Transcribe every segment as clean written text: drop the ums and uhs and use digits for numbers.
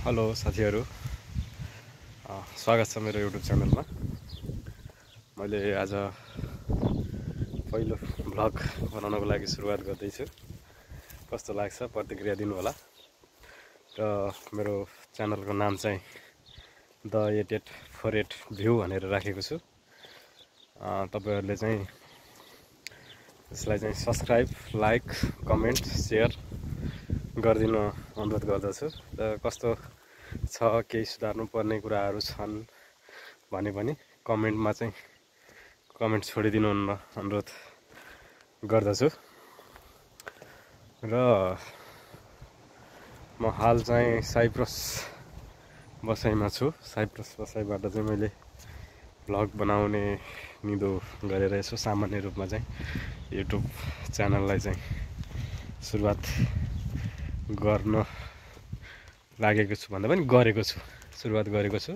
Hello साथीहरु, स्वागत छ मेरो युट्युब च्यानलमा। मैले आज पहिलो भ्लग बनाउनको लागि सुरुवात गर्दैछु। कस्तो लाग्छ प्रतिक्रिया दिनु होला। र मेरो च्यानलको नाम चाहिँ द 8848 भ्यू भनेर राखेको छु। तपाईहरुले चाहिँ यसलाई चाहिँ सब्स्क्राइब, लाइक, कमेन्ट, शेयर गरिदिनु अनुरोध गर्दछु। र कस्तो छ, केही सुधार्नु पर्ने कुराहरू छन् भने पनि कमेन्टमा चाहिँ कमेन्ट छोडिदिनु अनुरोध गर्दछु। र म हाल चाहिँ साइप्रस बसाइमा छु। साइप्रस बसाइबाट चाहिँ मैले भ्लग बनाउने निधो गरेर यसो सामान्य रूपमा चाहिँ युट्युब च्यानललाई चाहिँ सुरुवात गर्न लागेको छु भन्दा पनि गरेको छु, सुरुवात गरेको छु।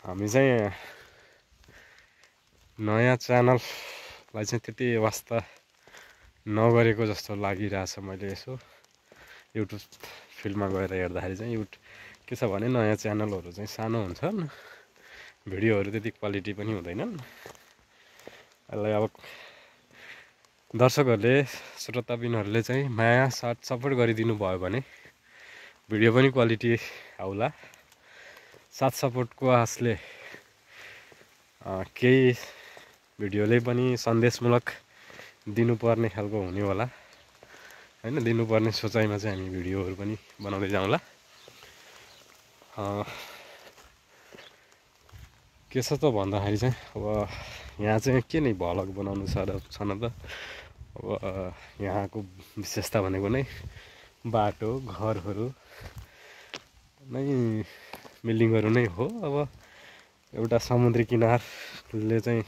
हामी चाहिँ नयाँ च्यानललाई चाहिँ त्यति वास्ता नगरेको जस्तो लागिरहेछ। मैले यसो युट्युब फिल्डमा गएर हेर्दाखेरि चाहिँ के छ भने नयाँ च्यानलहरू चाहिँ सानो हुन्छन्, भिडियोहरू त्यति क्वालिटी पनि हुँदैनन्। यसलाई अब दर्शकहरूले, श्रोताबिनहरूले चाहिँ माया साथ सपोर्ट गरिदिनु भयो भने भिडियो पनि क्वालिटी आउला। साथ सपोर्टको आशले केही भिडियोले पनि सन्देशमूलक दिनुपर्ने खालको हुने होला हैन, दिनुपर्ने सोचाइमा चाहिँ हामी भिडियोहरू पनि बनाउँदै जाउँला। के छ त भन्दाखेरि चाहिँ अब यहाँ चाहिँ के नै भ्लग बनाउनु छ न त। अब यहाँको विशेषता भनेको नै बाटो, घरहरू नै, बिल्डिङहरू नै हो। अब एउटा समुद्री किनारले चाहिँ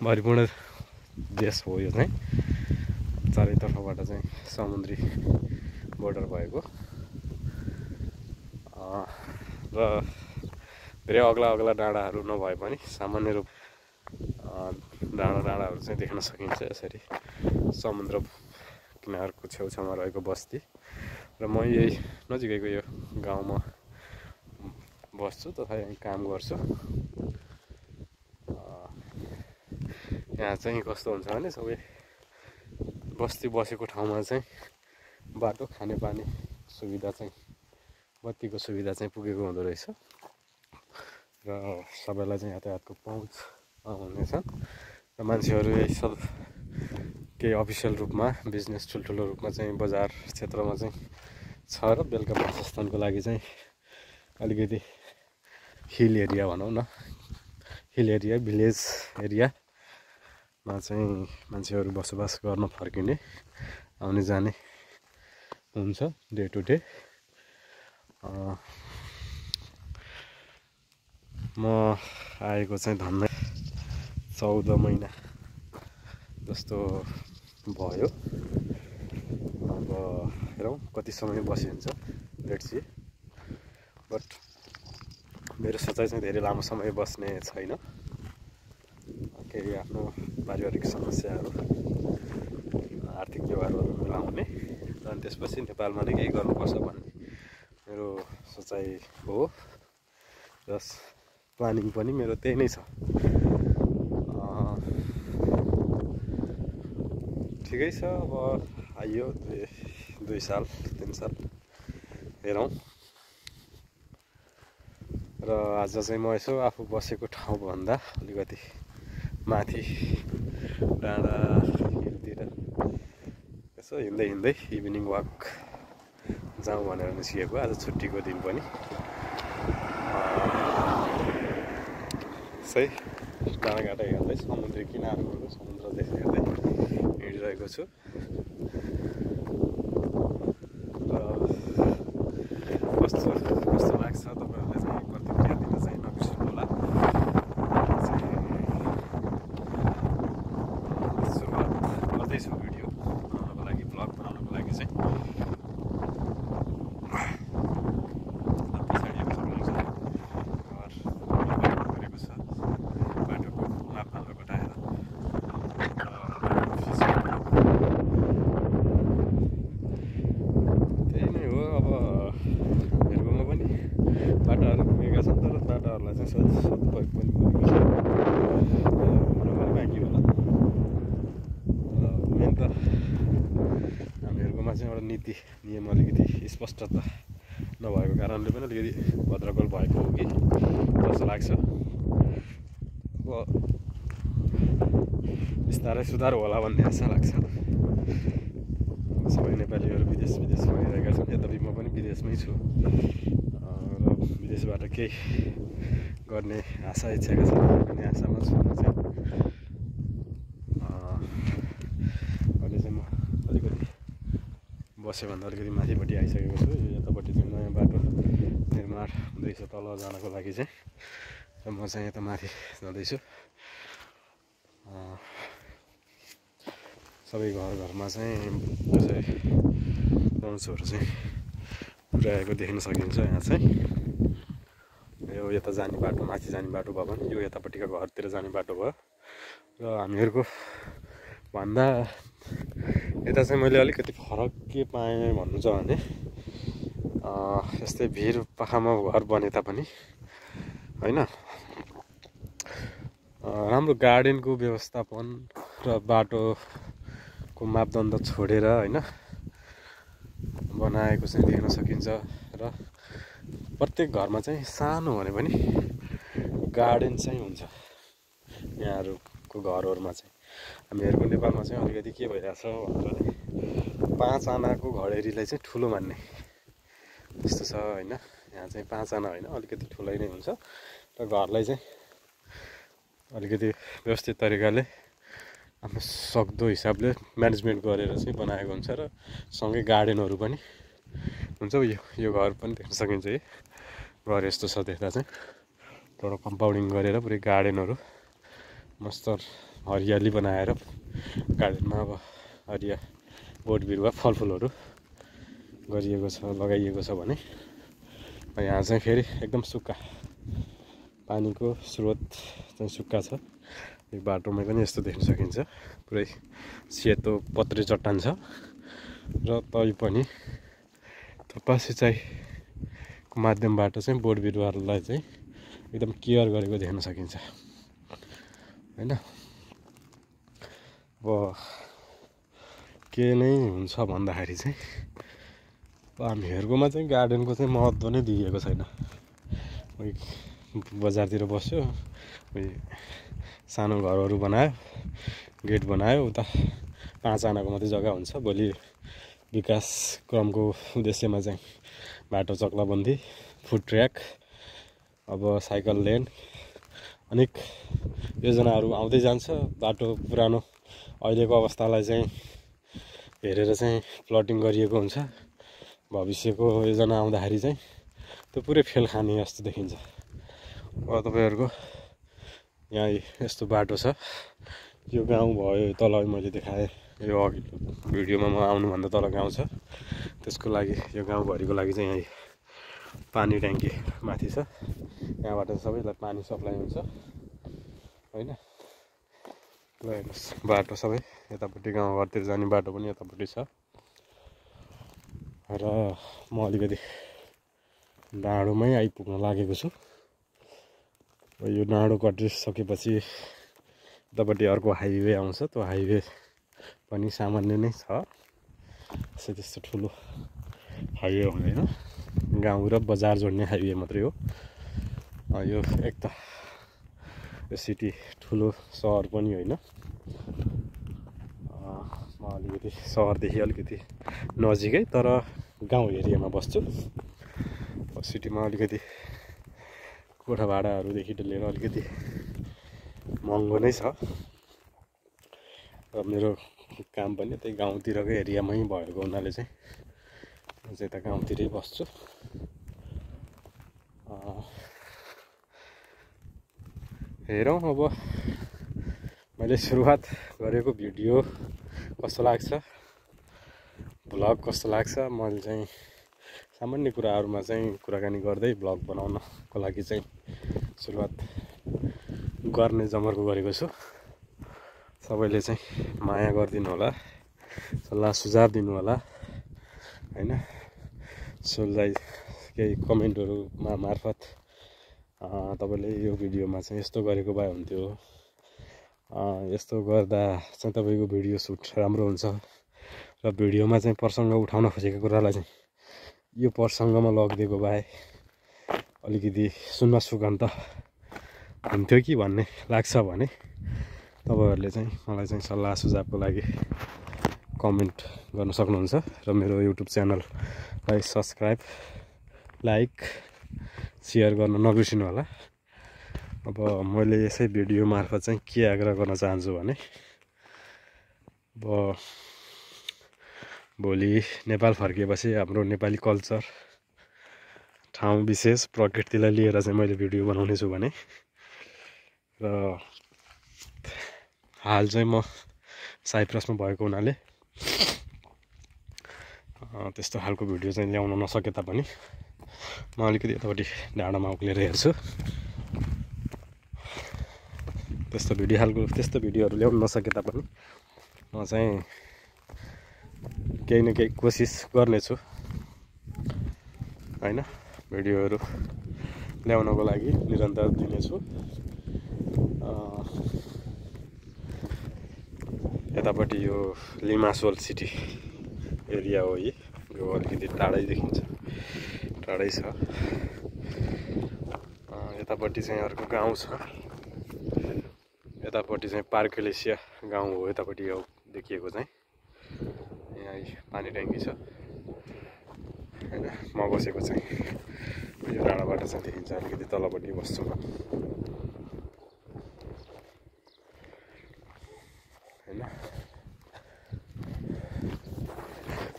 भरिपूर्ण देश हो यो चाहिँ, चारैतर्फबाट चाहिँ समुद्री बोर्डर भएको। र धेरै अग्ला अग्ला डाँडाहरू नभए पनि सामान्य रूप डाँडाहरू चाहिँ देख्न सकिन्छ यसरी समुद्र किनारको छेउछाउमा रहेको बस्ती। र म यही नजिकैको यो गाउँमा बस्छु तथा यहीँ काम गर्छु। यहाँ चाहिँ कस्तो हुन्छ भने सबै बस्ती बसेको ठाउँमा चाहिँ बाटो, खानेपानी सुविधा चाहिँ, बत्तीको सुविधा चाहिँ पुगेको हुँदो रहेछ। र सबैलाई चाहिँ यातायातको पहुँच हुनेछ। र मान्छेहरू यही सब केही अफिसियल रूपमा, बिजनेस ठुल्ठुलो रूपमा चाहिँ बजार क्षेत्रमा चाहिँ छ। र बेलुका वासस्थानको लागि चाहिँ अलिकति हिल एरिया भनौँ न, हिल एरिया, भिलेज एरियामा चाहिँ मान्छेहरू बसोबास गर्न फर्किने, आउने जाने हुन्छ डे टु डे। म आएको चाहिँ झन्डै 14 महिना जस्तो भयो। अब हेरौँ कति समय बसिन्छ, लेट्स सी। बट मेरो सोचाइ चाहिँ धेरै लामो समय बस्ने छैन। केही आफ्नो पारिवारिक समस्याहरू, आर्थिक व्यवहारहरू मिलाउने, अनि त्यसपछि नेपालमा नै केही गर्नुपर्छ भन्ने मेरो सोचाइ हो। र प्लानिङ पनि मेरो त्यही नै छ। ठिकै छ, अब आइयो 2 साल 3 साल हेरौँ। र आज चाहिँ म यसो आफू बसेको ठाउँभन्दा अलिकति माथि डाँडा हिलतिर यसो हिँड्दै इभिनिङ वाक जाउँ भनेर निस्किएको। आज छुट्टीको दिन पनि सही डाँडाकाँडा हेर्दै, समुद्री किनारहरू, समुद्र हेर्दै हिँडिरहेको छु। कस्तो लाग्छ तपाईँहरूले चाहिँ प्रतिक्रिया दिन चाहिँ नबिर्सनु होला। सुरुवात गर्दैछु भिडियो बनाउनको लागि, भ्लग बनाउनको लागि चाहिँ। पछाडि सक्नुहुन्छ घर गरेको छ, बाटोको मापमात्र घटाएर। हामीहरूकोमा चाहिँ एउटा नीति नियम अलिकति स्पष्टता नभएको कारणले पनि अलिकति भद्रगोल भएको हो कि जस्तो लाग्छ। अब बिस्तारै सुधार होला भन्ने आशा लाग्छ। सबै नेपालीहरू विदेश गइरहेका छन्। यद्यपि म पनि विदेशमै छु र विदेशबाट केही गर्ने आशा इच्छाका छन् भन्ने आशामा छु। अहिले चाहिँ म अलिकति बस्योभन्दा अलिकति माथिपट्टि आइसकेको छु। यतापट्टि चाहिँ नयाँ बाटो निर्माण हुँदैछ तल जानको लागि चाहिँ, र म चाहिँ यता माथि जाँदैछु। सबै घरमा चाहिँ यसरी लन्चहरू चाहिँ पुर्याएको देख्न सकिन्छ। यहाँ चाहिँ यो यता जाने बाटो, माथि जाने बाटो भयो भने यो यतापट्टिको घरतिर जाने बाटो भयो। र हामीहरूको भन्दा यता चाहिँ मैले अलिकति फरक के पाएँ भन्नु छ भने, यस्तै भिर पाखामा घर बने तापनि होइन, राम्रो गार्डनको व्यवस्थापन र बाटोको मापदण्ड छोडेर होइन बनाएको चाहिँ देख्न सकिन्छ। र प्रत्येक घरमा चाहिँ सानो भने पनि गार्डन चाहिँ हुन्छ। यहाँहरूको घरहरूमा चाहिँ हामीहरूको नेपालमा चाहिँ अलिकति के भइरहेछ भनेर 5 आनाको घडेरीलाई चाहिँ ठुलो मान्ने त्यस्तो छ होइन। यहाँ चाहिँ 5 आना होइन, अलिकति ठुलै नै हुन्छ र घरलाई चाहिँ अलिकति व्यवस्थित तरिकाले आफ्नो सक्दो हिसाबले म्यानेजमेन्ट गरेर चाहिँ बनाएको हुन्छ। र सँगै गार्डनहरू पनि हुन्छ। यो घर पनि देख्न सकिन्छ। है घर यस्तो छ देख्दा चाहिँ एउटा कम्पाउन्डिङ गरेर पुरै गार्डनहरू मस्त हरियाली बनाएर गार्डनमा अब हरिया बोट बिरुवा फलफुलहरू गरिएको छ, लगाइएको छ भने यहाँ चाहिँ फेरि एकदम सुक्खा, पानीको स्रोत चाहिँ सुक्खा छ। यो बाटोमा पनि यस्तो देख्न सकिन्छ। पुरै सेतो पत्रे चट्टान छ र तैपनि थुप्पा सिँचाइको माध्यमबाट चाहिँ बोट बिरुवाहरूलाई चाहिँ एकदम केयर गरेको देख्न सकिन्छ होइन। अब के नै हुन्छ भन्दाखेरि चाहिँ हामीहरूकोमा चाहिँ गार्डनको चाहिँ महत्त्व नै दिएको छैन। बजारतिर बस्यो, सानो घरहरू बनायो, गेट बनायो, उता 5 आनाको मात्रै जग्गा हुन्छ। भोलि विकास क्रमको उद्देश्यमा चाहिँ बाटो चक्लाबन्दी, फुट ट्र्याक, अब साइकल लेन, अनेक योजनाहरू आउँदै जान्छ। बाटो पुरानो अहिलेको अवस्थालाई चाहिँ हेरेर चाहिँ प्लटिङ गरिएको हुन्छ। भविष्यको योजना आउँदाखेरि चाहिँ त्यो पुरै फेल खाने जस्तो देखिन्छ। अब तपाईँहरूको यहाँ यस्तो बाटो छ। यो गाउँ भयो, तल मैले देखाएँ यो अघिल्लो भिडियोमा म आउनुभन्दा तल गाउँ छ। त्यसको लागि यो गाउँभरिको लागि चाहिँ यहाँ पानी ट्याङ्की माथि छ। यहाँबाट सबैलाई पानी सप्लाई हुन्छ होइन। ल हेर्नुहोस् बाटो सबै यतापट्टि गाउँघरतिर जाने बाटो पनि यतापट्टि छ। र म अलिकति डाँडोमै आइपुग्न लागेको छु। यो डाँडो कटिसकेपछि यतापट्टि अर्को हाइवे आउँछ। त्यो हाइवे पनि सामान्य नै छ, त्यस्तो ठुलो हाइवे हुँदैन। गाउँ र बजार जोड्ने हाइवे मात्रै हो यो। एक त यो सिटी ठुलो सहर पनि होइन। म अलिकति सहरदेखि अलिकति नजिकै तर गाउँ एरियामा बस्छु। सिटीमा अलिकति कोठा भाडाहरूदेखि लिएर अलिकति महँगो नै छ। र मेरो काम पनि त्यही गाउँतिरकै एरियामै भएको हुनाले चाहिँ म चाहिँ यता गाउँतिरै बस्छु। हेरौँ अब मैले सुरुवात गरेको भिडियो कस्तो लाग्छ, भ्लग कस्तो लाग्छ। मैले चाहिँ सामान्य कुराहरूमा चाहिँ कुराकानी गर्दै भ्लग बनाउनको लागि चाहिँ सुरुवात गर्ने जमर्को गरेको छु। सबैले चाहिँ माया गरिदिनु होला, सल्लाह सुझाव दिनु होला होइन। सोल्लाई केही कमेन्टहरूमा मार्फत तपाईँले यो भिडियोमा चाहिँ यस्तो गरेको भए हुन्थ्यो, यस्तो गर्दा चाहिँ तपाईँको भिडियो सुट राम्रो हुन्छ र भिडियोमा चाहिँ प्रसङ्ग उठाउन खोजेको कुरालाई चाहिँ यो प्रसङ्गमा लगिदिएको भए अलिकति सुन्न सुगन्ध हुन्थ्यो कि भन्ने लाग्छ भने तपाईहरुले चाहिँ मलाई चाहिँ सल्लाह सुझावको लागि कमेन्ट गर्न सक्नुहुन्छ र मेरो युट्युब च्यानललाई सब्स्क्राइब लाइक शेयर गर्न नबिर्सिनु होला। अब मैले यसै भिडियो मार्फत चाहिँ के आग्रह गर्न चाहन्छु भने अब भोलि नेपाल फर्किएपछि हाम्रो नेपाली कल्चर ठाउँ विशेष प्रकृतिलाई लिएर चाहिँ मैले भिडियो बनाउने छु भने र हाल चाहिँ म साइप्रसमा भएको हुनाले त्यस्तो खालको भिडियो चाहिँ ल्याउन नसके तापनि म अलिकति यतापट्टि डाँडामा उक्लेर हेर्छु। त्यस्तो भिडियोहरू ल्याउन नसके तापनि म चाहिँ केही न केही कोसिस गर्नेछु हैन, भिडियोहरू ल्याउनको लागि निरन्तर दिनेछु। यतापट्टि यो लिमासोल सिटी एरिया हो, यो अलिकति टाढै देखिन्छ, टाढै छ। यतापट्टि चाहिँ अर्को गाउँ छ, यतापट्टि चाहिँ पार्कलेसिया गाउँ हो। यतापट्टि यो देखिएको चाहिँ यहाँ पानी ट्याङ्की छ हैन। म बसेको चाहिँ यो डाँडाबाट चाहिँ देखिन्छ, अलिकति तलपट्टि बस्छु म हैन।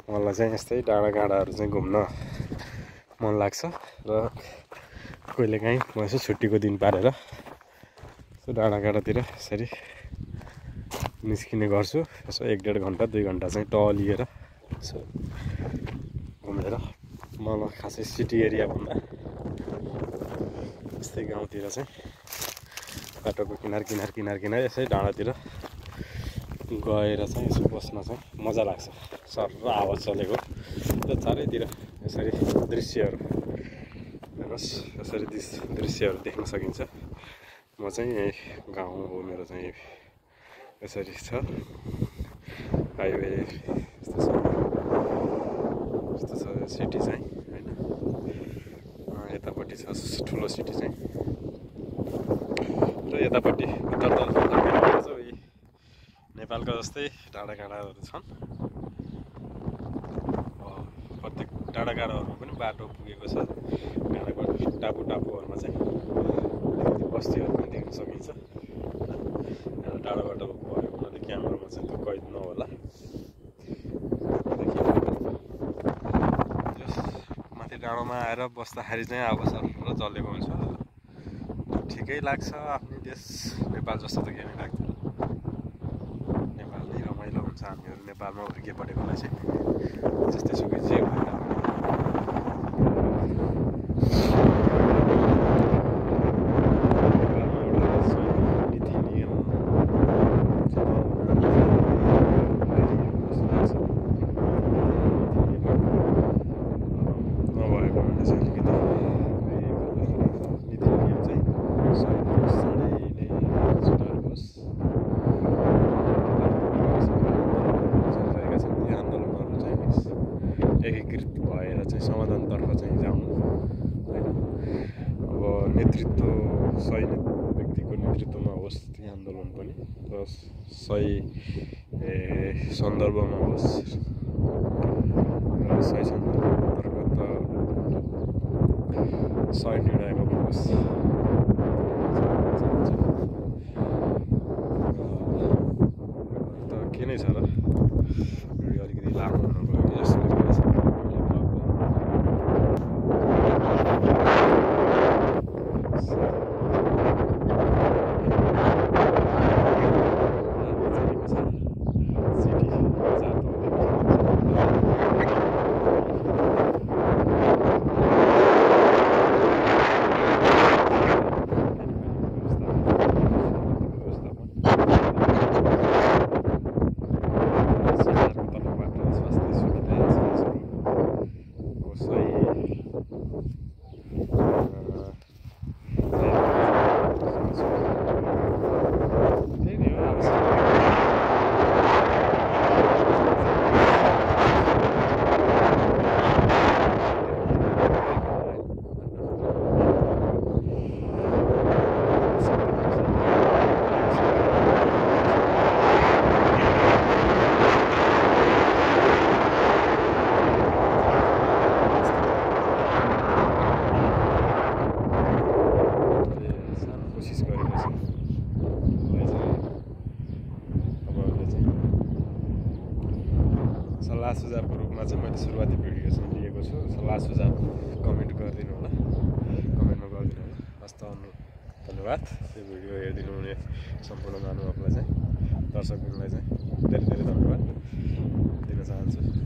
मलाई चाहिँ यस्तै डाँडाकाँडाहरू चाहिँ घुम्न मन लाग्छ र कहिलेकाहीँ म यसो छुट्टीको दिन पारेर यसो डाँडाकाँडातिर यसरी निस्किने गर्छु। यसो 1-1.5 घन्टा 2 घन्टा चाहिँ टहलिएर यसो घुमेर। मलाई खासै सिटी एरिया भन्दा यस्तै गाउँतिर चाहिँ बाटोको किनार यसै डाँडातिर गएर चाहिँ यसो बस्न चाहिँ मजा लाग्छ। सर्र आवाज चलेको र चारैतिर यसरी दृश्यहरू हेर्नुहोस्, यसरी दृश्यहरू देख्न सकिन्छ। म चाहिँ यही गाउँ हो मेरो चाहिँ, यसरी छ हाइवे, यस्तो छ सिटी चाहिँ हैन। यतापट्टि छ ठुलो सिटी चाहिँ र यतापट्टि उत्तरतर्फ चाहिँ नेपालको जस्तै डाँडाकाँडाहरू छन्। प्रत्येक डाँडाकाँडाहरूमा पनि बाटो पुगेको छ। टापुहरूमा चाहिँ बस्तीहरू पनि देख्न सकिन्छ। टाढाबाट भएको हुनाले क्यामेरामा चाहिँ त्यो कैद नहोला। माथि डाँडामा आएर बस्दाखेरि चाहिँ आवाज र चलेको हुन्छ, ठिकै लाग्छ। आफ्नै देश नेपाल जस्तो त केही लाग्दैन, नेपाल नै रमाइलो हुन्छ। हामीहरू नेपालमा हुर्के पढेकोलाई चाहिँ जस्तै सुकै जे भएर एकीकृत भएर चाहिँ समाधानतर्फ चाहिँ जाउँ हैन। अब नेतृत्व सही व्यक्तिको नेतृत्वमा होस् ती आन्दोलन पनि, र सही सन्दर्भमा होस् र सही सन्दर्भ अन्तर्गत सही निर्णयमा पुगोस्। त के नै छ र, भिडियो अलिकति लामो हुनको लागि जस्तो लाग्छ। सल्लाह सुझावको रूपमा चाहिँ मैले सुरुवाती भिडियोसम्म लिएको छु। सल्लाह सुझाव कमेन्ट गरिदिनु होला, कमेन्टमा गरिदिनु होला। हस्त धन्यवाद। यो भिडियो हेरिदिनु हुने सम्पूर्ण महानुभावलाई चाहिँ, दर्शकहरूलाई चाहिँ धेरै धेरै धन्यवाद दिन चाहन्छु।